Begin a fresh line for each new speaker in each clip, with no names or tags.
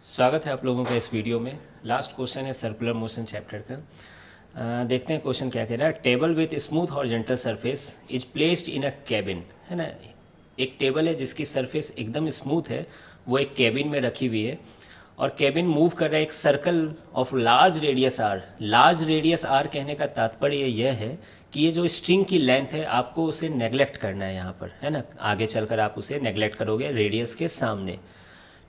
स्वागत है आप लोगों का इस वीडियो में। लास्ट क्वेश्चन है सर्कुलर मोशन चैप्टर का। देखते हैं क्वेश्चन क्या कह रहा है। Table with smooth horizontal surface is placed in a cabin, है ना। एक टेबल है जिसकी सरफेस एकदम स्मूथ है, वो एक कैबिन में रखी हुई है और कैबिन मूव कर रहा है एक circle of large radius R. Large radius R कहने का तात्पर्य यह है कि ये जो स्ट्रिंग की लेंथ है आपको उसे नेग्लेक्ट करना है यहाँ पर, है ना। आगे चलकर आप उसे नेग्लेक्ट करोगे रेडियस के सामने,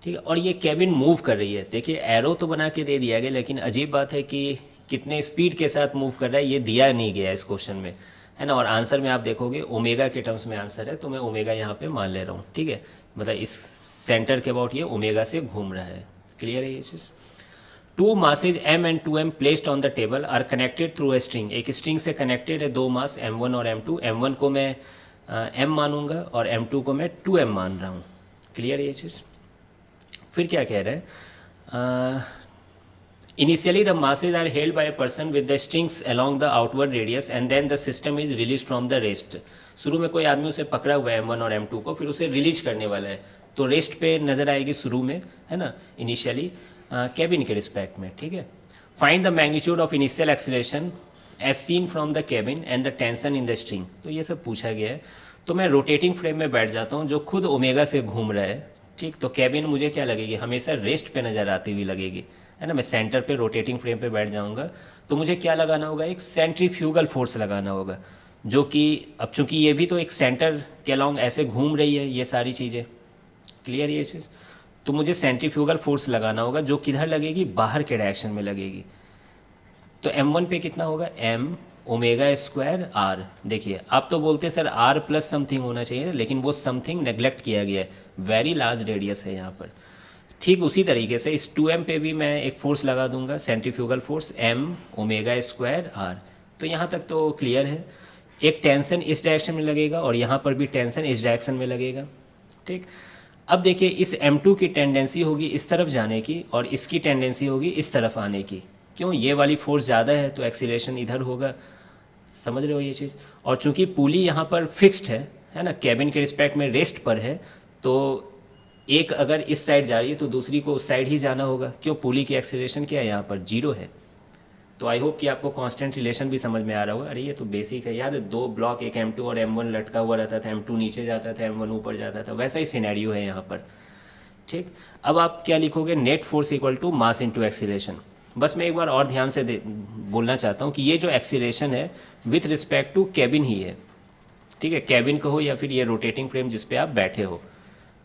ठीक है। और ये कैबिन मूव कर रही है। देखिए एरो तो बना के दे दिया गया, लेकिन अजीब बात है कि कितने स्पीड के साथ मूव कर रहा है ये दिया नहीं गया इस क्वेश्चन में, है ना। और आंसर में आप देखोगे ओमेगा के टर्म्स में आंसर है, तो मैं ओमेगा यहाँ पे मान ले रहा हूँ, ठीक है। मतलब इस सेंटर के अबाउट ये ओमेगा से घूम रहा है। क्लियर है ये चीज़। Two masses m and 2m placed on the table are connected through a string. एक स्ट्रिंग से कनेक्टेड है दो मास m1 और m2। m1 को मैं m मानूंगा और m2 को मैं 2m मान रहा हूँ। क्लियर है ये चीज़। फिर क्या कह रहे हैं, initially the masses are held by a person with the strings along the outward radius and then the system is release from the rest. शुरू में कोई आदमी उसे पकड़ा हुआ है m1 और m2 को, फिर उसे रिलीज करने वाला है, तो रेस्ट पे नजर आएगी शुरू में, है ना, इनिशियली कैबिन के रिस्पेक्ट में, ठीक है। Find the magnitude of initial acceleration as seen from the cabin and the tension in the string. तो ये सब पूछा गया है। तो मैं रोटेटिंग फ्रेम में बैठ जाता हूँ जो खुद ओमेगा से घूम रहा है, ठीक। तो कैबिन मुझे क्या लगेगी, हमेशा रेस्ट पे नज़र आती हुई लगेगी, है ना। मैं सेंटर पे रोटेटिंग फ्रेम पे बैठ जाऊंगा, तो मुझे क्या लगाना होगा, एक सेंट्रीफ्यूगल फोर्स लगाना होगा, जो कि अब चूंकि ये भी तो एक सेंटर के अलोंग ऐसे घूम रही है ये सारी चीज़ें। क्लियर ये चीज़। तो मुझे सेंट्रीफ्यूगल फोर्स लगाना होगा जो किधर लगेगी, बाहर के डायरेक्शन में लगेगी। तो m1 पे कितना होगा, m ओमेगा स्क्वायर आर। देखिए आप तो बोलते सर r प्लस समथिंग होना चाहिए, लेकिन वो समथिंग नेग्लेक्ट किया गया है, वेरी लार्ज रेडियस है यहाँ पर। ठीक उसी तरीके से इस 2m पे भी मैं एक फोर्स लगा दूंगा, centrifugal force m omega square R. तो यहाँ तक तो क्लियर है। एक टेंशन इस डायरेक्शन में लगेगा और यहाँ पर भी टेंशन इस डायरेक्शन में लगेगा, ठीक। अब देखिए इस m2 की टेंडेंसी होगी इस तरफ जाने की और इसकी टेंडेंसी होगी इस तरफ आने की। क्यों, ये वाली फोर्स ज़्यादा है तो एक्सीलरेशन इधर होगा। समझ रहे हो ये चीज़। और चूंकि पुली यहाँ पर फिक्स्ड है ना, कैबिन के रिस्पेक्ट में रेस्ट पर है, तो एक अगर इस साइड जा रही है तो दूसरी को उस साइड ही जाना होगा। क्यों, पुली की एक्सीलरेशन क्या है, यहाँ पर जीरो है। तो आई होप कि आपको कांस्टेंट रिलेशन भी समझ में आ रहा होगा। अरे ये तो बेसिक है, याद है दो ब्लॉक, एक m2 और m1 लटका हुआ रहता था, m2 नीचे जाता था, m1 ऊपर जाता था, वैसा ही सिनेरियो है यहाँ पर, ठीक। अब आप क्या लिखोगे, net force equal to mass into acceleration. बस मैं एक बार और ध्यान से बोलना चाहता हूँ कि ये जो एक्सीलरेशन है विथ रिस्पेक्ट टू कैबिन ही है, ठीक है। कैबिन कहो या फिर ये रोटेटिंग फ्रेम जिस पे आप बैठे हो,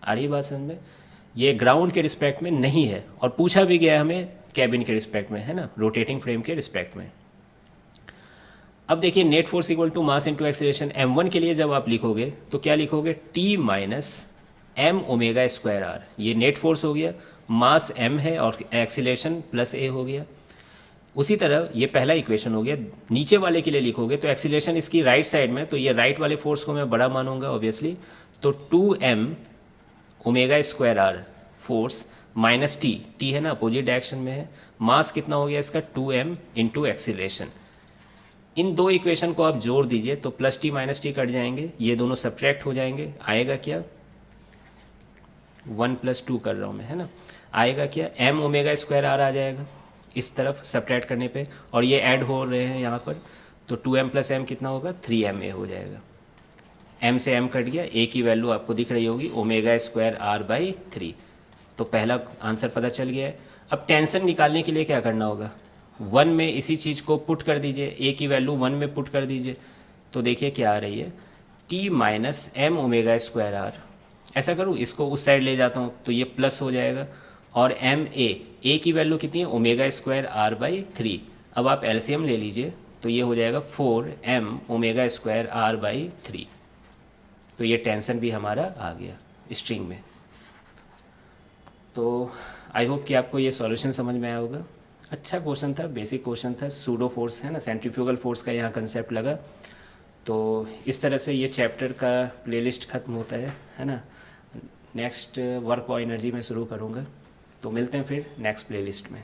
आ रही बात समझ में। ये ग्राउंड के रिस्पेक्ट में नहीं है और पूछा भी गया हमें कैबिन के रिस्पेक्ट में, है ना, रोटेटिंग फ्रेम के रिस्पेक्ट में। अब देखिए net force equal to mass into acceleration. m1 के लिए जब आप लिखोगे तो क्या लिखोगे, t minus m omega square R. ये नेट फोर्स हो गया, मास m है और एक्सीलरेशन प्लस a हो गया। उसी तरह ये पहला इक्वेशन हो गया। नीचे वाले के लिए लिखोगे तो एक्सीलरेशन इसकी राइट साइड में, तो ये राइट वाले फोर्स को मैं बड़ा मानूंगा ऑब्वियसली। तो 2m omega square R force minus T है ना, अपोजिट डायरेक्शन में है। मास कितना हो गया इसका, 2m इंटू एक्सीलरेशन। इन दो इक्वेशन को आप जोड़ दीजिए तो plus T minus T cut जाएंगे, ये दोनों सब्ट्रैक्ट हो जाएंगे। आएगा क्या, 1 + 2 कर रहा हूँ मैं, है ना। आएगा क्या, m ओमेगा स्क्वायर आर आ जाएगा इस तरफ सब्ट्रैक्ट करने पे, और ये ऐड हो रहे हैं यहाँ पर, तो 2m + m कितना होगा, 3ma हो जाएगा। m से m कट गया, a की वैल्यू आपको दिख रही होगी ओमेगा स्क्वायर आर बाई 3। तो पहला आंसर पता चल गया है। अब टेंशन निकालने के लिए क्या करना होगा, 1 में इसी चीज़ को पुट कर दीजिए, a की वैल्यू 1 में पुट कर दीजिए, तो देखिए क्या आ रही है, t minus m omega square R. ऐसा करूँ, इसको उस साइड ले जाता हूँ तो ये प्लस हो जाएगा, और a की वैल्यू कितनी है, ओमेगा स्क्वायर आर बाई 3। अब आप एलसीएम ले लीजिए तो ये हो जाएगा 4m omega square R by 3। तो ये टेंशन भी हमारा आ गया स्ट्रिंग में। तो आई होप कि आपको ये सॉल्यूशन समझ में आया होगा। अच्छा क्वेश्चन था, बेसिक क्वेश्चन था, सूडो फोर्स है ना, सेंट्रीफ्यूगल फोर्स का यहाँ कंसेप्ट लगा। तो इस तरह से ये चैप्टर का प्लेलिस्ट ख़त्म होता है ना। नेक्स्ट वर्क और एनर्जी में शुरू करूँगा, तो मिलते हैं फिर नेक्स्ट प्लेलिस्ट में।